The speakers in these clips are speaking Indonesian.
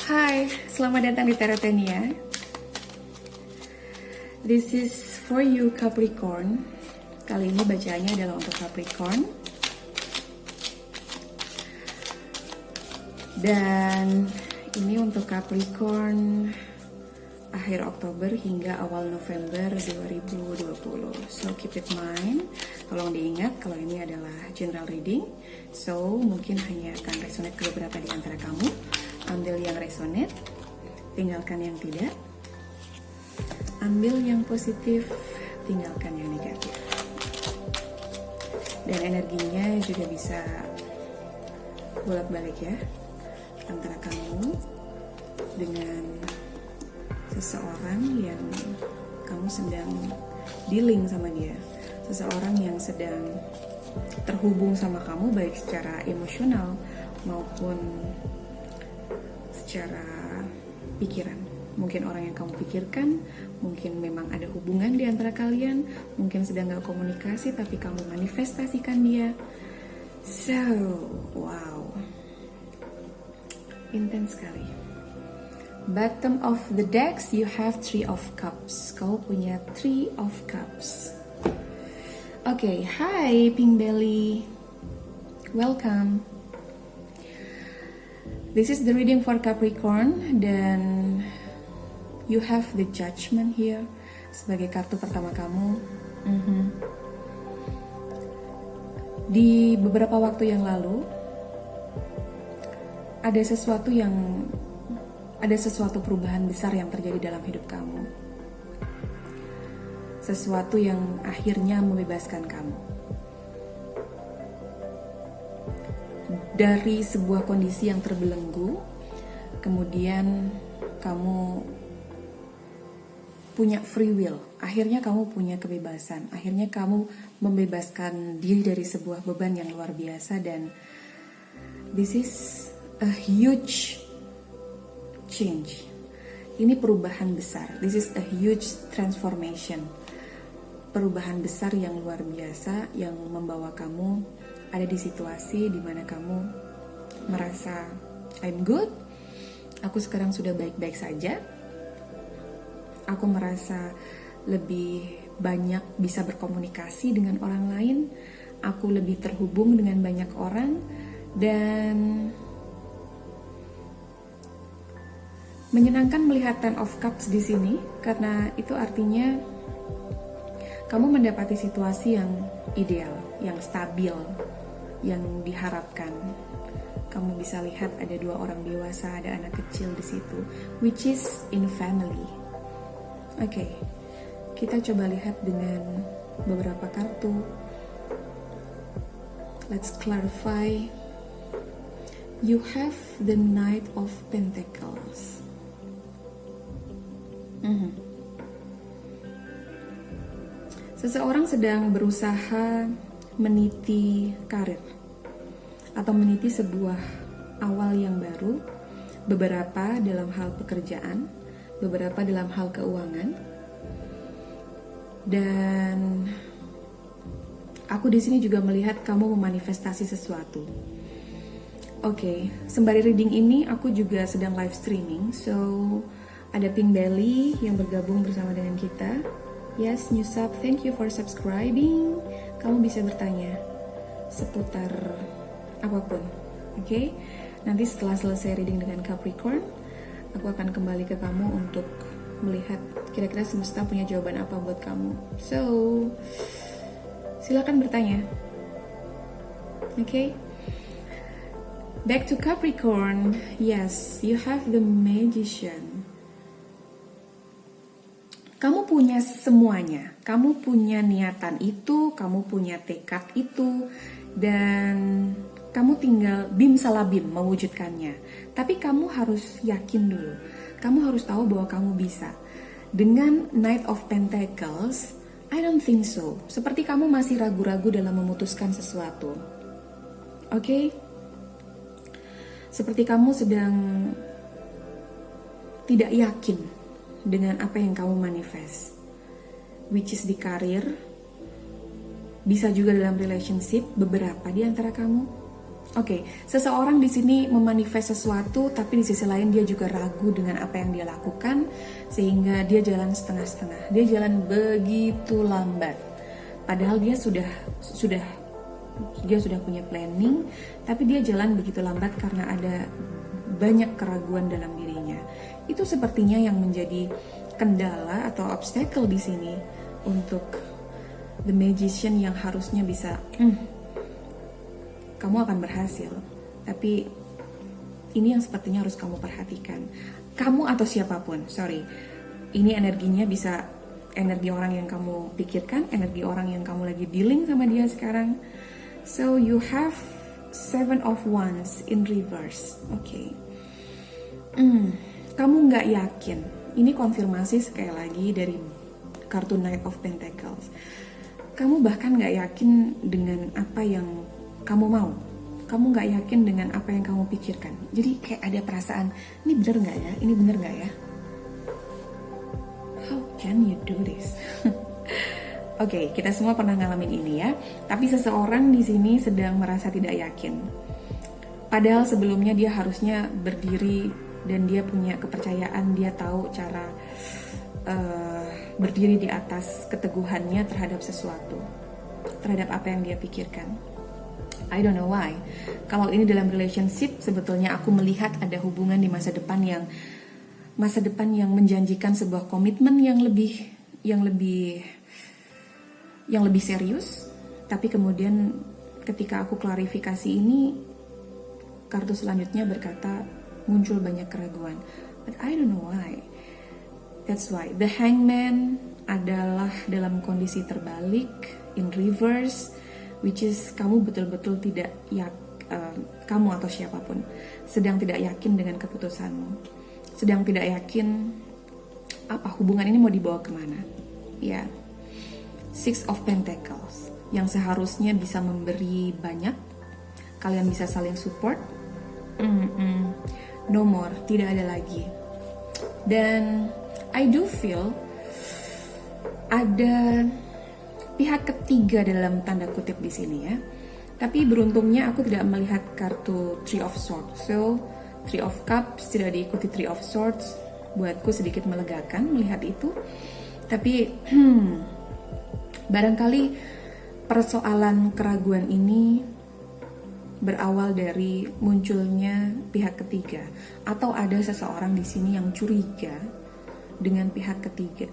Hai, selamat datang di Terotenia. This is for you Capricorn. Kali ini bacaannya adalah untuk Capricorn. Dan ini untuk Capricorn akhir Oktober hingga awal November 2020. So keep it mind. Tolong diingat kalau ini adalah general reading. So mungkin hanya akan resonate ke beberapa di antara kamu. Ambil yang resonate, tinggalkan yang tidak. Ambil yang positif, tinggalkan yang negatif. Dan energinya juga bisa bolak-balik ya, antara kamu dengan seseorang yang kamu sedang dealing sama dia, seseorang yang sedang terhubung sama kamu baik secara emosional maupun secara pikiran. Mungkin orang yang kamu pikirkan, mungkin memang ada hubungan di antara kalian, mungkin sedang gak komunikasi tapi kamu manifestasikan dia. So, wow, intens sekali. Bottom of the decks, you have Three of Cups. Kau punya Three of Cups. Oke, hi Pink Belly, welcome. This is the reading for Capricorn dan you have the Judgment here sebagai kartu pertama kamu. Di beberapa waktu yang lalu ada sesuatu perubahan besar yang terjadi dalam hidup kamu. Sesuatu yang akhirnya membebaskan kamu dari sebuah kondisi yang terbelenggu. Kemudian kamu punya free will. Akhirnya kamu punya kebebasan. Akhirnya kamu membebaskan diri dari sebuah beban yang luar biasa. Dan this is a huge change. Ini perubahan besar. This is a huge transformation. Perubahan besar yang luar biasa yang membawa kamu ada di situasi di mana kamu merasa I'm good. Aku sekarang sudah baik-baik saja. Aku merasa lebih banyak bisa berkomunikasi dengan orang lain. Aku lebih terhubung dengan banyak orang dan menyenangkan melihat Ten of Cups di sini karena itu artinya kamu mendapati situasi yang ideal, yang stabil, yang diharapkan. Kamu bisa lihat ada dua orang dewasa, ada anak kecil di situ, which is in family. Oke, kita coba lihat dengan beberapa kartu. Let's clarify. You have the Knight of Pentacles. Seseorang sedang berusaha meniti karir atau meniti sebuah awal yang baru, beberapa dalam hal pekerjaan, beberapa dalam hal keuangan. Dan aku di sini juga melihat kamu memanifestasi sesuatu. Oke, sembari reading ini aku juga sedang live streaming. So, ada Pink Belly yang bergabung bersama dengan kita. Yes, new sub, thank you for subscribing. Kamu bisa bertanya seputar apapun, oke? Nanti setelah selesai reading dengan Capricorn, aku akan kembali ke kamu untuk melihat kira-kira semesta punya jawaban apa buat kamu. So, silakan bertanya, oke? Back to Capricorn. Yes, you have the Magician. Kamu punya semuanya, kamu punya niatan itu, kamu punya tekad itu, dan kamu tinggal bim salah bim mewujudkannya. Tapi kamu harus yakin dulu, kamu harus tahu bahwa kamu bisa. Dengan Knight of Pentacles, I don't think so. Seperti kamu masih ragu-ragu dalam memutuskan sesuatu. Oke? Seperti kamu sedang tidak yakin dengan apa yang kamu manifest, which is di karir, bisa juga dalam relationship, beberapa di antara kamu, Oke, seseorang di sini memanifest sesuatu, tapi di sisi lain dia juga ragu dengan apa yang dia lakukan, sehingga dia jalan setengah-setengah. Dia jalan begitu lambat. Padahal dia sudah punya planning, tapi dia jalan begitu lambat karena ada banyak keraguan dalam dirinya. Itu sepertinya yang menjadi kendala atau obstacle di sini untuk the magician yang harusnya bisa kamu akan berhasil, tapi ini yang sepertinya harus kamu perhatikan. Kamu atau siapapun, ini energinya bisa energi orang yang kamu pikirkan, energi orang yang kamu lagi dealing sama dia sekarang. So you have 7 of Wands in reverse. Oke. Kamu nggak yakin. Ini konfirmasi sekali lagi dari kartu Knight of Pentacles. Kamu bahkan nggak yakin dengan apa yang kamu mau. Kamu nggak yakin dengan apa yang kamu pikirkan. Jadi kayak ada perasaan, ini bener nggak ya? Ini bener nggak ya? How can you do this? Oke, kita semua pernah ngalamin ini ya. Tapi seseorang di sini sedang merasa tidak yakin. Padahal sebelumnya dia harusnya berdiri dan dia punya kepercayaan, dia tahu cara berdiri di atas keteguhannya terhadap sesuatu, terhadap apa yang dia pikirkan. I don't know why. Kalau ini dalam relationship, sebetulnya aku melihat ada hubungan di masa depan yang menjanjikan sebuah komitmen yang lebih serius. Tapi kemudian ketika aku klarifikasi ini, kartu selanjutnya berkata muncul banyak keraguan. But I don't know why. That's why the Hangman adalah dalam kondisi terbalik, in reverse, which is kamu betul-betul tidak kamu atau siapapun sedang tidak yakin dengan keputusanmu, sedang tidak yakin apa hubungan ini mau dibawa kemana. Ya, 6 of Pentacles yang seharusnya bisa memberi banyak, kalian bisa saling support. No more, tidak ada lagi. Dan I do feel ada pihak ketiga dalam tanda kutip di sini ya. Tapi beruntungnya aku tidak melihat kartu Three of Swords. So, Three of Cups tidak diikuti Three of Swords. Buatku sedikit melegakan melihat itu. Tapi barangkali persoalan keraguan ini berawal dari munculnya pihak ketiga, atau ada seseorang di sini yang curiga dengan pihak ketiga.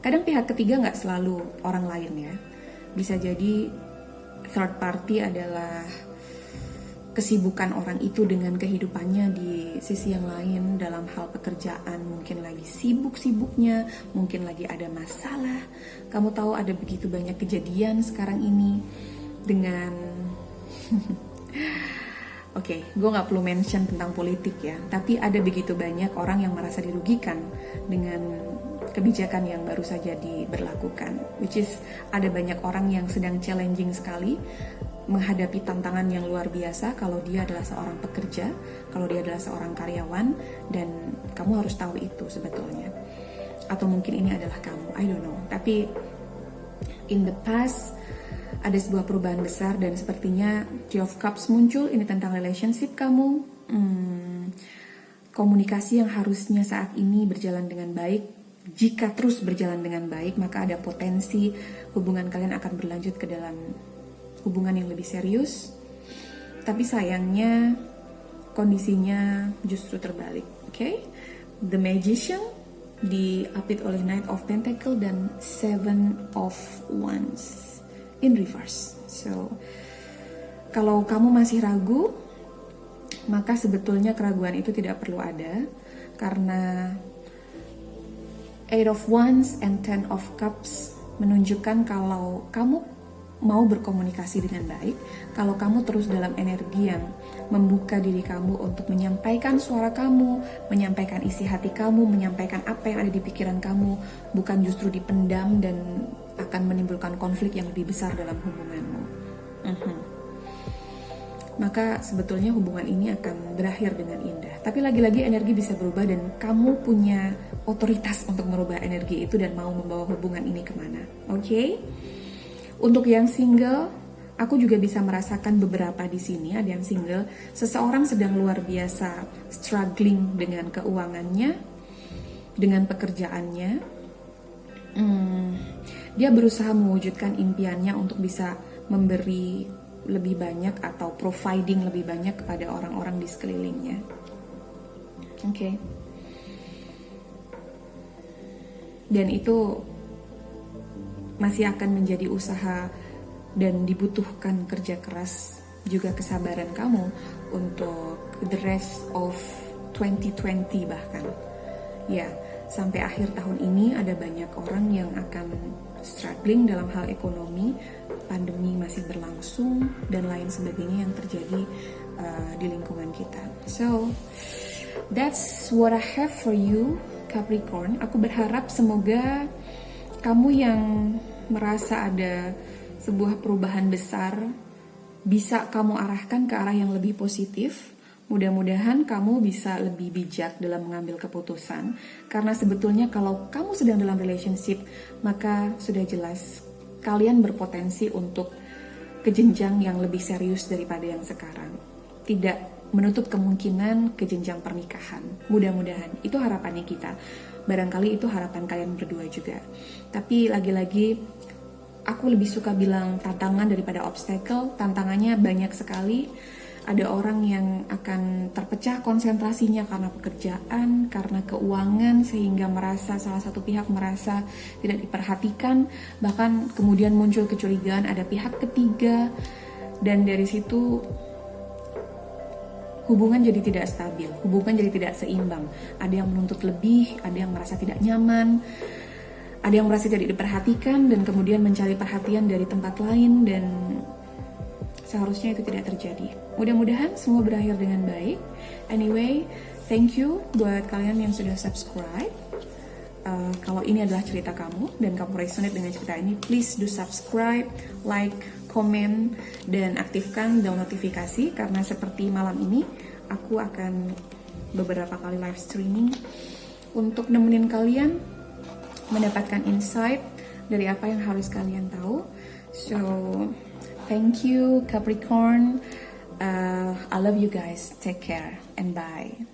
Kadang pihak ketiga nggak selalu orang lain ya. Bisa jadi third party adalah kesibukan orang itu dengan kehidupannya di sisi yang lain dalam hal pekerjaan. Mungkin lagi sibuk-sibuknya, mungkin lagi ada masalah. Kamu tahu ada begitu banyak kejadian sekarang ini dengan Oke, gue gak perlu mention tentang politik ya, tapi ada begitu banyak orang yang merasa dirugikan dengan kebijakan yang baru saja diberlakukan, which is ada banyak orang yang sedang challenging sekali menghadapi tantangan yang luar biasa kalau dia adalah seorang pekerja, kalau dia adalah seorang karyawan, dan kamu harus tahu itu sebetulnya. Atau mungkin ini adalah kamu, I don't know. Tapi in the past ada sebuah perubahan besar dan sepertinya Three of Cups muncul. Ini tentang relationship kamu. Komunikasi yang harusnya saat ini berjalan dengan baik. Jika terus berjalan dengan baik, maka ada potensi hubungan kalian akan berlanjut ke dalam hubungan yang lebih serius. Tapi sayangnya kondisinya justru terbalik. Okay? The Magician diapit oleh Knight of Pentacle dan 7 of Wands in reverse. So, kalau kamu masih ragu, maka sebetulnya keraguan itu tidak perlu ada, karena 8 of Wands and 10 of Cups menunjukkan kalau kamu mau berkomunikasi dengan baik, kalau kamu terus dalam energi yang membuka diri kamu untuk menyampaikan suara kamu, menyampaikan isi hati kamu, menyampaikan apa yang ada di pikiran kamu, bukan justru dipendam dan akan menimbulkan konflik yang lebih besar dalam hubunganmu. Maka sebetulnya hubungan ini akan berakhir dengan indah. Tapi lagi-lagi energi bisa berubah dan kamu punya otoritas untuk merubah energi itu dan mau membawa hubungan ini kemana. Oke? Untuk yang single, aku juga bisa merasakan beberapa di sini, ada yang single. Seseorang sedang luar biasa struggling dengan keuangannya, dengan pekerjaannya. Dia berusaha mewujudkan impiannya untuk bisa memberi lebih banyak atau providing lebih banyak kepada orang-orang di sekelilingnya. Oke. Dan itu masih akan menjadi usaha dan dibutuhkan kerja keras, juga kesabaran kamu untuk the rest of 2020 bahkan. Ya, sampai akhir tahun ini ada banyak orang yang akan struggling dalam hal ekonomi, pandemi masih berlangsung dan lain sebagainya yang terjadi di lingkungan kita. So, that's what I have for you, Capricorn. Aku berharap semoga kamu yang merasa ada sebuah perubahan besar bisa kamu arahkan ke arah yang lebih positif. Mudah-mudahan kamu bisa lebih bijak dalam mengambil keputusan, karena sebetulnya kalau kamu sedang dalam relationship, maka sudah jelas kalian berpotensi untuk ke jenjang yang lebih serius daripada yang sekarang. Tidak menutup kemungkinan ke jenjang pernikahan. Mudah-mudahan itu harapannya kita. Barangkali itu harapan kalian berdua juga. Tapi lagi-lagi aku lebih suka bilang tantangan daripada obstacle. Tantangannya banyak sekali. Ada orang yang akan terpecah konsentrasinya karena pekerjaan, karena keuangan, sehingga merasa salah satu pihak merasa tidak diperhatikan, bahkan kemudian muncul kecurigaan ada pihak ketiga, dan dari situ hubungan jadi tidak stabil, hubungan jadi tidak seimbang. Ada yang menuntut lebih, ada yang merasa tidak nyaman, ada yang merasa tidak diperhatikan dan kemudian mencari perhatian dari tempat lain, dan seharusnya itu tidak terjadi. Mudah-mudahan semua berakhir dengan baik. Anyway, thank you buat kalian yang sudah subscribe. Kalau ini adalah cerita kamu dan kamu resonate dengan cerita ini, please do subscribe, like, komen, dan aktifkan bell notifikasi, karena seperti malam ini aku akan beberapa kali live streaming untuk nemenin kalian mendapatkan insight dari apa yang harus kalian tahu. So, thank you Capricorn. I love you guys. Take care and bye.